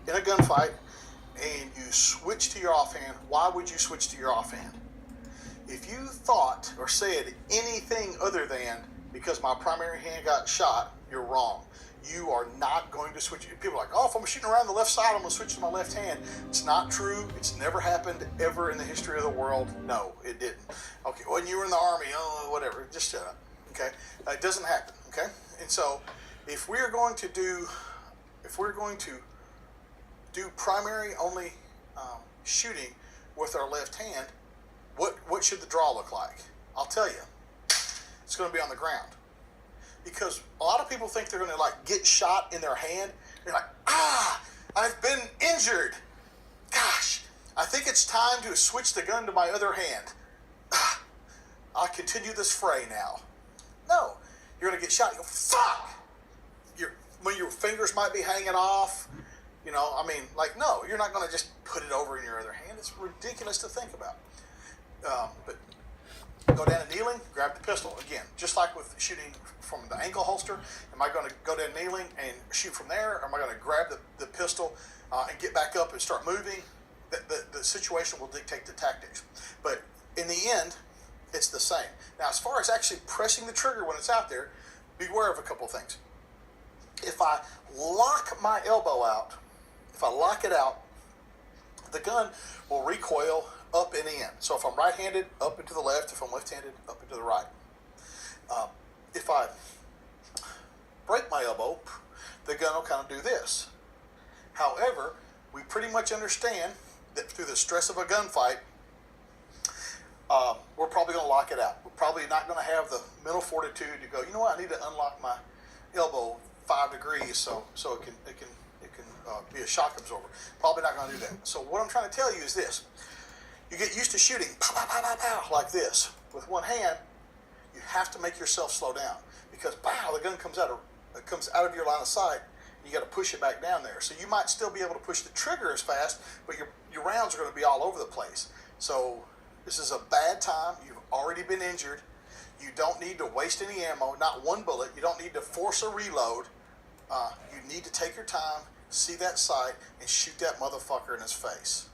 in a gunfight and you switch to your offhand, why would you switch to your offhand? If you thought or said anything other than because my primary hand got shot, you're wrong. You are not going to switch. People are like, oh, if I'm shooting around the left side, I'm going to switch to my left hand. It's not true. It's never happened ever in the history of the world. No, it didn't. Okay, when you were in the Army, oh, whatever, just shut up. Okay, it doesn't happen. Okay, and so if we're going to do primary only shooting with our left hand, what should the draw look like? I'll tell you. It's going to be on the ground. Because a lot of people think they're going to like get shot in their hand. They're like, I've been injured. Gosh, I think it's time to switch the gun to my other hand. I'll continue this fray now. No, you're going to get shot. You go, fuck! When your fingers might be hanging off. You know, I mean, like, no, you're not going to just put it over in your other hand. It's ridiculous to think about. But go down and kneeling, grab the pistol. Again, just like with shooting from the ankle holster, am I going to go down kneeling and shoot from there? Or am I going to grab the pistol and get back up and start moving? The situation will dictate the tactics. But in the end, it's the same. Now, as far as actually pressing the trigger when it's out there, beware of a couple things. If I lock my elbow out, if I lock it out, the gun will recoil up and in. So if I'm right-handed, up and to the left. If I'm left-handed, up and to the right. If I break my elbow, the gun will kind of do this. However, we pretty much understand that through the stress of a gunfight, we're probably going to lock it out. We're probably not going to have the mental fortitude to go, you know what, I need to unlock my elbow 5 degrees so it can be a shock absorber. Probably not going to do that. So what I'm trying to tell you is this. You get used to shooting pow, pow, pow, pow, pow, like this with one hand. You have to make yourself slow down because pow, the gun comes out of your line of sight. You got to push it back down there. So you might still be able to push the trigger as fast, but your rounds are going to be all over the place. So this is a bad time. You've already been injured. You don't need to waste any ammo, not one bullet. You don't need to force a reload. You need to take your time, see that sight, and shoot that motherfucker in his face.